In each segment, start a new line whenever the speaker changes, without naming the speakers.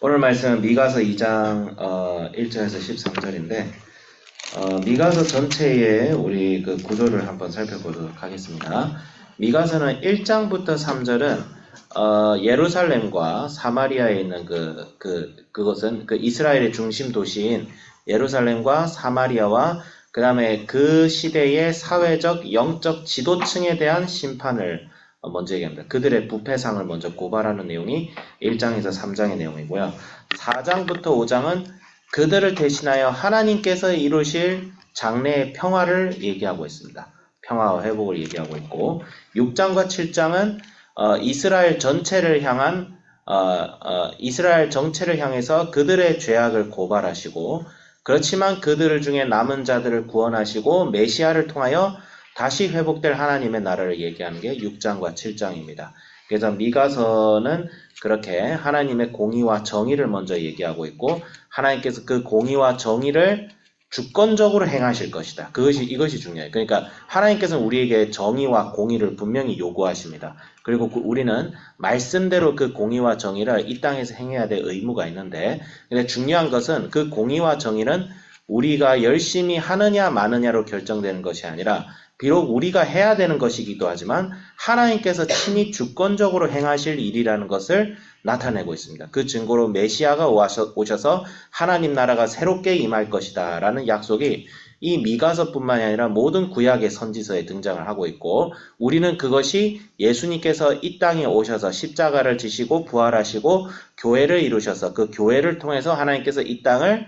오늘 말씀은 미가서 2장 1절에서 13절인데 미가서 전체의 우리 그 구조를 한번 살펴보도록 하겠습니다. 미가서는 1장부터 3절은 예루살렘과 사마리아에 있는 그것은 그 이스라엘의 중심 도시인 예루살렘과 사마리아와 그 다음에 그 시대의 사회적, 영적 지도층에 대한 심판을 먼저 얘기합니다. 그들의 부패상을 먼저 고발하는 내용이 1장에서 3장의 내용이고요. 4장부터 5장은 그들을 대신하여 하나님께서 이루실 장래의 평화를 얘기하고 있습니다. 평화와 회복을 얘기하고 있고 6장과 7장은 이스라엘 전체를 향해서 그들의 죄악을 고발하시고 그렇지만 그들 중에 남은 자들을 구원하시고 메시아를 통하여 다시 회복될 하나님의 나라를 얘기하는 게 6장과 7장입니다. 그래서 미가서는 그렇게 하나님의 공의와 정의를 먼저 얘기하고 있고 하나님께서 그 공의와 정의를 주권적으로 행하실 것이다. 이것이 중요해요. 그러니까 하나님께서는 우리에게 정의와 공의를 분명히 요구하십니다. 그리고 우리는 말씀대로 그 공의와 정의를 이 땅에서 행해야 될 의무가 있는데 근데 중요한 것은 그 공의와 정의는 우리가 열심히 하느냐 마느냐로 결정되는 것이 아니라 비록 우리가 해야 되는 것이기도 하지만 하나님께서 친히 주권적으로 행하실 일이라는 것을 나타내고 있습니다. 그 증거로 메시아가 오셔서 하나님 나라가 새롭게 임할 것이다 라는 약속이 이 미가서뿐만이 아니라 모든 구약의 선지서에 등장을 하고 있고 우리는 그것이 예수님께서 이 땅에 오셔서 십자가를 지시고 부활하시고 교회를 이루셔서 그 교회를 통해서 하나님께서 이 땅을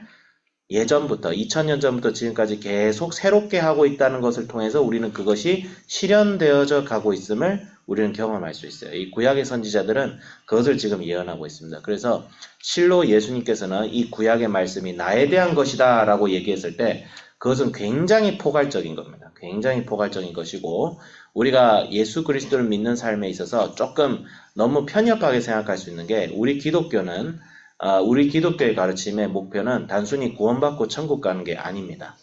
예전부터 2000년 전부터 지금까지 계속 새롭게 하고 있다는 것을 통해서 우리는 그것이 실현되어져 가고 있음을 우리는 경험할 수 있어요. 이 구약의 선지자들은 그것을 지금 예언하고 있습니다. 그래서 실로 예수님께서는 이 구약의 말씀이 나에 대한 것이다 라고 얘기했을 때 그것은 굉장히 포괄적인 겁니다. 굉장히 포괄적인 것이고 우리가 예수 그리스도를 믿는 삶에 있어서 조금 너무 편협하게 생각할 수 있는 게 우리 기독교의 가르침의 목표는 단순히 구원받고 천국 가는 게 아닙니다.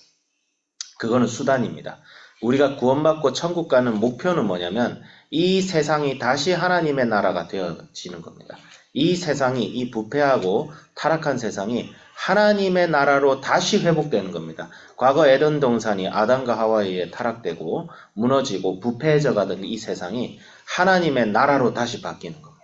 그거는 수단입니다. 우리가 구원받고 천국 가는 목표는 뭐냐면 이 세상이 다시 하나님의 나라가 되어지는 겁니다. 이 세상이 이 부패하고 타락한 세상이 하나님의 나라로 다시 회복되는 겁니다. 과거 에덴 동산이 아담과 하와에 의해 타락되고 무너지고 부패해져 가던 이 세상이 하나님의 나라로 다시 바뀌는 겁니다.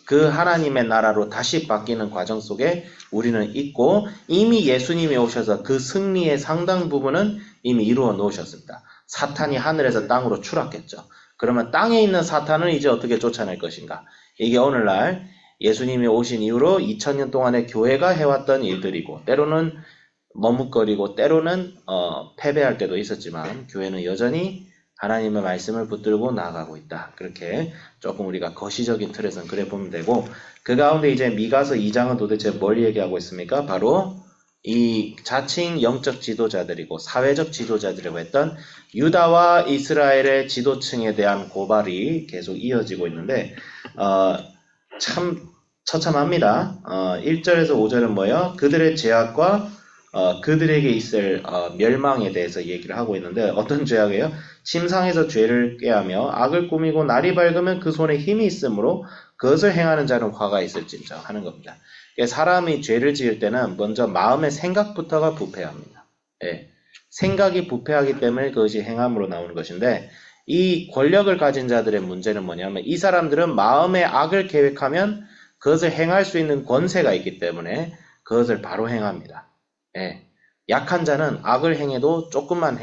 그 하나님의 나라로 다시 바뀌는 과정 속에 우리는 있고 이미 예수님이 오셔서 그 승리의 상당 부분은 이미 이루어 놓으셨습니다. 사탄이 하늘에서 땅으로 추락했죠. 그러면 땅에 있는 사탄을 이제 어떻게 쫓아낼 것인가? 이게 오늘날 예수님이 오신 이후로 2000년 동안의 교회가 해왔던 일들이고 때로는 머뭇거리고 때로는 패배할 때도 있었지만 교회는 여전히 하나님의 말씀을 붙들고 나아가고 있다. 그렇게 조금 우리가 거시적인 틀에서는 그래 보면 되고 그 가운데 이제 미가서 2장은 도대체 뭘 얘기하고 있습니까? 바로 이 자칭 영적 지도자들이고 사회적 지도자들이라고 했던 유다와 이스라엘의 지도층에 대한 고발이 계속 이어지고 있는데 참 처참합니다. 1절에서 5절은 뭐예요? 그들의 죄악과 그들에게 있을 멸망에 대해서 얘기를 하고 있는데 어떤 죄악이에요? 침상에서 죄를 꾀하며 악을 꾸미고 날이 밝으면 그 손에 힘이 있으므로 그것을 행하는 자는 화가 있을진저 하는 겁니다. 사람이 죄를 지을 때는 먼저 마음의 생각부터가 부패합니다. 예. 생각이 부패하기 때문에 그것이 행함으로 나오는 것인데 이 권력을 가진 자들의 문제는 뭐냐면 이 사람들은 마음의 악을 계획하면 그것을 행할 수 있는 권세가 있기 때문에 그것을 바로 행합니다. 예. 약한 자는 악을 행해도 조금만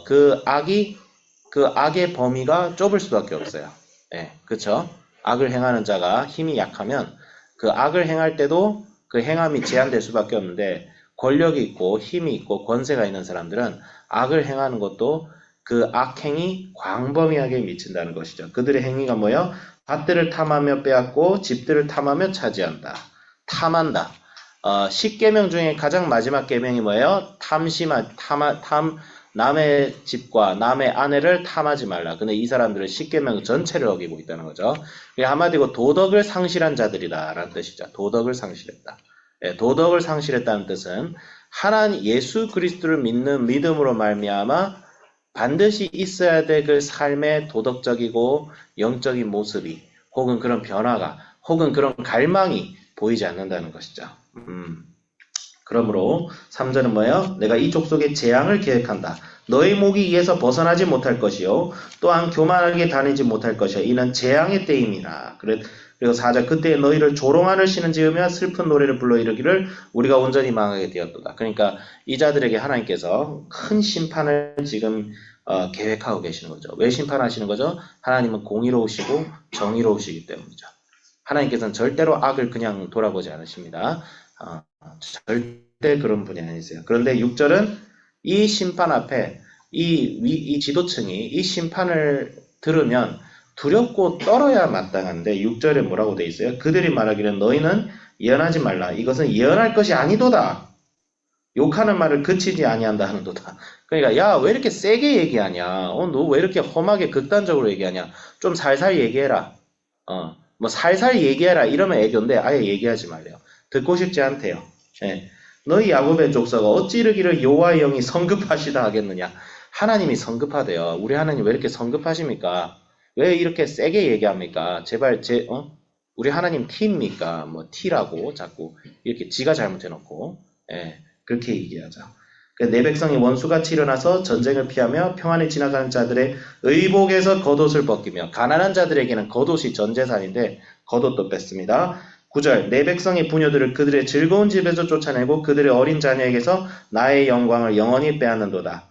그 악의 범위가 좁을 수밖에 없어요. 예, 그쵸? 악을 행하는 자가 힘이 약하면 그 악을 행할 때도 그 행함이 제한될 수밖에 없는데 권력이 있고 힘이 있고 권세가 있는 사람들은 악을 행하는 것도 그 악행이 광범위하게 미친다는 것이죠. 그들의 행위가 뭐예요? 밭들을 탐하며 빼앗고 집들을 탐하며 차지한다. 탐한다. 10계명 중에 가장 마지막 계명이 뭐예요? 남의 집과 남의 아내를 탐하지 말라. 근데 이 사람들은 10계명 전체를 어기고 있다는 거죠. 한마디로 도덕을 상실한 자들이다 라는 뜻이죠. 도덕을 상실했다. 도덕을 상실했다는 뜻은 하나님 예수 그리스도를 믿는 믿음으로 말미암아 반드시 있어야 될 그 삶의 도덕적이고 영적인 모습이 혹은 그런 변화가 혹은 그런 갈망이 보이지 않는다는 것이죠. 그러므로 3절은 뭐예요? 내가 이 족속에 재앙을 계획한다. 너희 목이 이에서 벗어나지 못할 것이요 또한 교만하게 다니지 못할 것이요 이는 재앙의 때임이라. 그리고 4절 그때 너희를 조롱하는 신은 지으며 슬픈 노래를 불러 이르기를 우리가 온전히 망하게 되었도다. 그러니까 이 자들에게 하나님께서 큰 심판을 지금 계획하고 계시는 거죠. 왜 심판하시는 거죠? 하나님은 공의로우시고 정의로우시기 때문이죠. 하나님께서는 절대로 악을 그냥 돌아보지 않으십니다. 절대 그런 분이 아니세요. 그런데 6절은 이 심판 앞에 이 지도층이 이 심판을 들으면 두렵고 떨어야 마땅한데 6절에 뭐라고 돼 있어요? 그들이 말하기를 너희는 예언하지 말라. 이것은 예언할 것이 아니도다. 욕하는 말을 그치지 아니한다 하는도다. 그러니까 야 왜 이렇게 세게 얘기하냐? 너 왜 이렇게 험하게 극단적으로 얘기하냐? 좀 살살 얘기해라. 뭐 살살 얘기해라 이러면 애교인데 아예 얘기하지 말래요. 듣고 싶지 않대요. 예. 너희 야곱의 족속아 어찌 이르기를 여호와의 영이 성급하시다 하겠느냐? 하나님이 성급하대요. 우리 하나님 왜 이렇게 성급하십니까? 왜 이렇게 세게 얘기합니까? 제발 우리 하나님 T입니까? 뭐 T라고 자꾸 이렇게 지가 잘못해놓고 그렇게 얘기하죠. 내 백성이 원수같이 일어나서 전쟁을 피하며 평안히 지나가는 자들의 의복에서 겉옷을 벗기며 가난한 자들에게는 겉옷이 전 재산인데 겉옷도 뺐습니다. 9절 내 백성의 부녀들을 그들의 즐거운 집에서 쫓아내고 그들의 어린 자녀에게서 나의 영광을 영원히 빼앗는도다.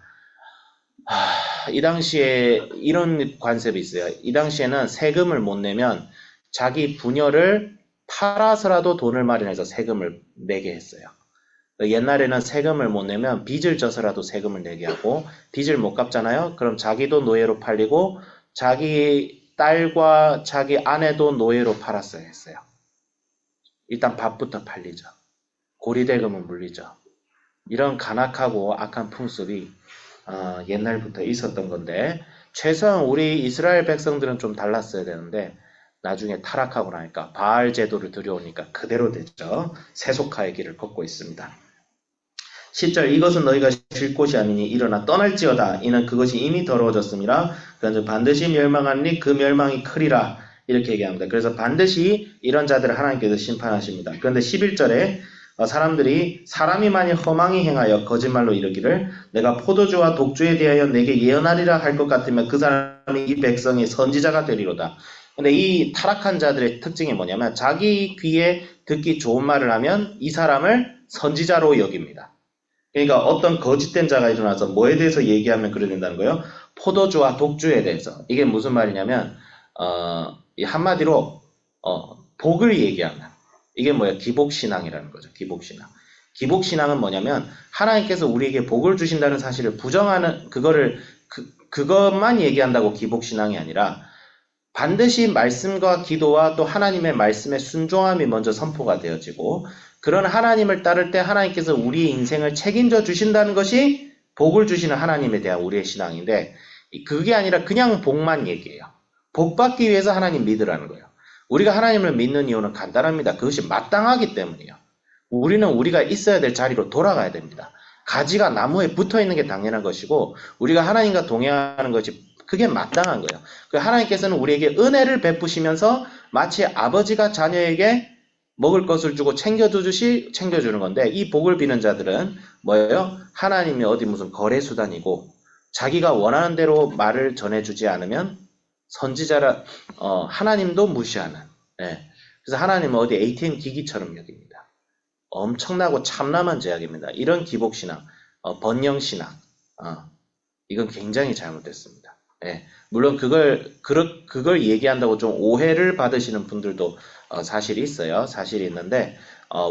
이 당시에 이런 관습이 있어요. 이 당시에는 세금을 못 내면 자기 부녀를 팔아서라도 돈을 마련해서 세금을 내게 했어요. 옛날에는 세금을 못 내면 빚을 져서라도 세금을 내게 하고 빚을 못 갚잖아요. 그럼 자기도 노예로 팔리고 자기 딸과 자기 아내도 노예로 팔았어야 했어요. 일단 밥부터 팔리죠. 고리대금은 물리죠. 이런 간악하고 악한 풍습이 옛날부터 있었던 건데 최소한 우리 이스라엘 백성들은 좀 달랐어야 되는데 나중에 타락하고 나니까 바알 제도를 들여오니까 그대로 됐죠. 세속화의 길을 걷고 있습니다. 10절 이것은 너희가 쉴 곳이 아니니 일어나 떠날지어다. 이는 그것이 이미 더러워졌습니다. 그런즉 반드시 멸망하니 그 멸망이 크리라. 이렇게 얘기합니다. 그래서 반드시 이런 자들을 하나님께서 심판하십니다. 그런데 11절에 사람이 만일 허망히 행하여 거짓말로 이르기를 내가 포도주와 독주에 대하여 내게 예언하리라 할 것 같으면 그 사람이 이 백성의 선지자가 되리로다. 근데 이 타락한 자들의 특징이 뭐냐면 자기 귀에 듣기 좋은 말을 하면 이 사람을 선지자로 여깁니다. 그러니까 어떤 거짓된 자가 일어나서 뭐에 대해서 얘기하면 그래 된다는 거예요? 포도주와 독주에 대해서. 이게 무슨 말이냐면 한마디로 복을 얘기하는 이게 뭐야? 기복신앙이라는 거죠. 기복신앙. 기복신앙은 뭐냐면 하나님께서 우리에게 복을 주신다는 사실을 부정하는 그것만 얘기한다고 기복신앙이 아니라 반드시 말씀과 기도와 또 하나님의 말씀에 순종함이 먼저 선포가 되어지고 그런 하나님을 따를 때 하나님께서 우리의 인생을 책임져 주신다는 것이 복을 주시는 하나님에 대한 우리의 신앙인데 그게 아니라 그냥 복만 얘기해요. 복 받기 위해서 하나님 믿으라는 거예요. 우리가 하나님을 믿는 이유는 간단합니다. 그것이 마땅하기 때문이에요. 우리는 우리가 있어야 될 자리로 돌아가야 됩니다. 가지가 나무에 붙어 있는 게 당연한 것이고 우리가 하나님과 동행하는 것이 그게 마땅한 거예요. 하나님께서는 우리에게 은혜를 베푸시면서 마치 아버지가 자녀에게 먹을 것을 주고 챙겨주듯이 챙겨주는 건데 이 복을 비는 자들은 뭐예요? 하나님이 어디 무슨 거래수단이고 자기가 원하는 대로 말을 전해주지 않으면 선지자라 하나님도 무시하는 그래서 하나님은 어디 ATM 기기처럼 여깁니다. 엄청나고 참남한 제약입니다. 이런 기복신앙, 번영신앙 이건 굉장히 잘못됐습니다. 물론 그걸 얘기한다고 좀 오해를 받으시는 분들도 사실이 있어요. 사실이 있는데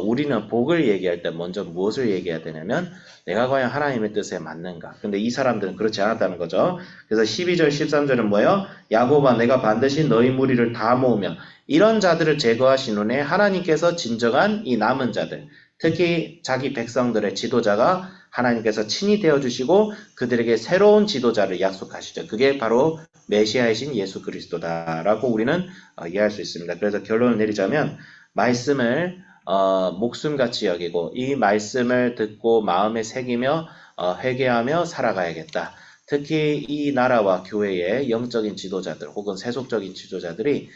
우리는 복을 얘기할 때 먼저 무엇을 얘기해야 되냐면 내가 과연 하나님의 뜻에 맞는가. 근데 이 사람들은 그렇지 않았다는 거죠. 그래서 12절 13절은 뭐예요? 야곱아 내가 반드시 너희 무리를 다 모으며 이런 자들을 제거하신 후에 하나님께서 진정한 이 남은 자들 특히 자기 백성들의 지도자가 하나님께서 친히 되어주시고 그들에게 새로운 지도자를 약속하시죠. 그게 바로 메시아이신 예수 그리스도다라고 우리는 이해할 수 있습니다. 그래서 결론을 내리자면 말씀을 목숨같이 여기고 이 말씀을 듣고 마음에 새기며 회개하며 살아가야겠다. 특히 이 나라와 교회의 영적인 지도자들 혹은 세속적인 지도자들이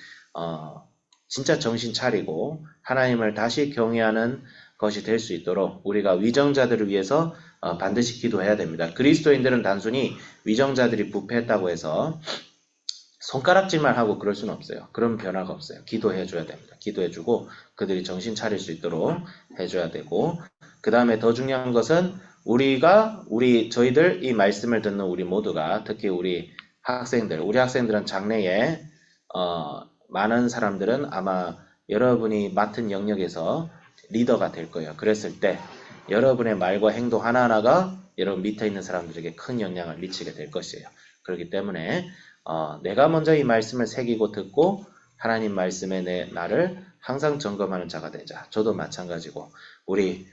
진짜 정신 차리고 하나님을 다시 경외하는 것이 될 수 있도록 우리가 위정자들을 위해서 반드시 기도해야 됩니다. 그리스도인들은 단순히 위정자들이 부패했다고 해서 손가락질만 하고 그럴 수는 없어요. 그런 변화가 없어요. 기도해 줘야 됩니다. 기도해 주고 그들이 정신 차릴 수 있도록 해줘야 되고, 그 다음에 더 중요한 것은 저희들 이 말씀을 듣는 우리 모두가, 특히 우리 학생들은 장래에 많은 사람들은 아마 여러분이 맡은 영역에서 리더가 될 거예요. 그랬을 때 여러분의 말과 행동 하나하나가 여러분 밑에 있는 사람들에게 큰 영향을 미치게 될 것이에요. 그렇기 때문에 내가 먼저 이 말씀을 새기고 듣고 하나님 말씀에 나를 항상 점검하는 자가 되자. 저도 마찬가지고 우리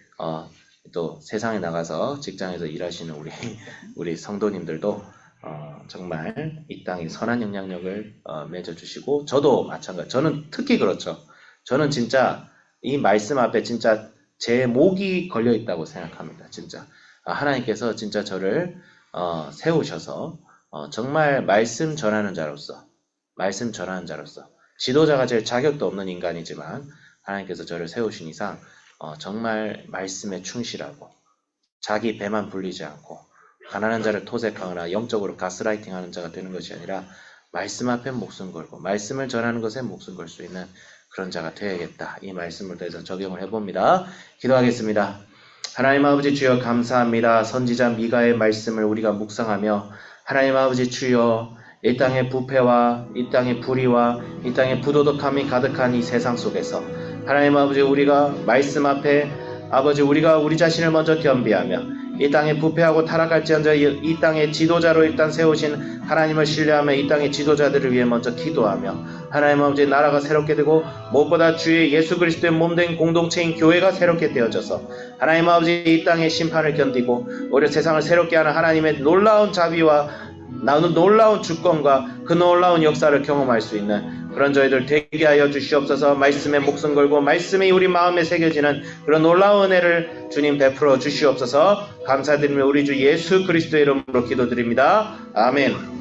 또 세상에 나가서 직장에서 일하시는 우리 성도님들도 정말 이 땅에 선한 영향력을 맺어주시고, 저도 마찬가지. 저는 특히 그렇죠. 저는 진짜 이 말씀 앞에 진짜 제 목이 걸려 있다고 생각합니다. 진짜 하나님께서 진짜 저를 세우셔서 정말 말씀 전하는 자로서 지도자가 될 자격도 없는 인간이지만 하나님께서 저를 세우신 이상 정말 말씀에 충실하고 자기 배만 불리지 않고 가난한 자를 토색하거나 영적으로 가스라이팅하는 자가 되는 것이 아니라 말씀 앞에 목숨 걸고 말씀을 전하는 것에 목숨 걸 수 있는 그런 자가 되어야겠다. 이 말씀을 더해서 적용을 해봅니다. 기도하겠습니다. 하나님 아버지 주여 감사합니다. 선지자 미가의 말씀을 우리가 묵상하며 하나님 아버지 주여 이 땅의 부패와 이 땅의 불의와 이 땅의 부도덕함이 가득한 이 세상 속에서 하나님 아버지 우리가 말씀 앞에 아버지 우리가 우리 자신을 먼저 겸비하며 이 땅에 부패하고 타락할지언정 이 땅의 지도자로 일단 세우신 하나님을 신뢰하며 이 땅의 지도자들을 위해 먼저 기도하며 하나님 아버지 나라가 새롭게 되고 무엇보다 주의 예수 그리스도의 몸된 공동체인 교회가 새롭게 되어져서 하나님 아버지 이 땅의 심판을 견디고 우리 세상을 새롭게 하는 하나님의 놀라운 자비와 놀라운 주권과 그 놀라운 역사를 경험할 수 있는 그런 저희들 되게 하여 주시옵소서. 말씀에 목숨 걸고 말씀이 우리 마음에 새겨지는 그런 놀라운 은혜를 주님 베풀어 주시옵소서. 감사드리며 우리 주 예수 그리스도의 이름으로 기도드립니다. 아멘.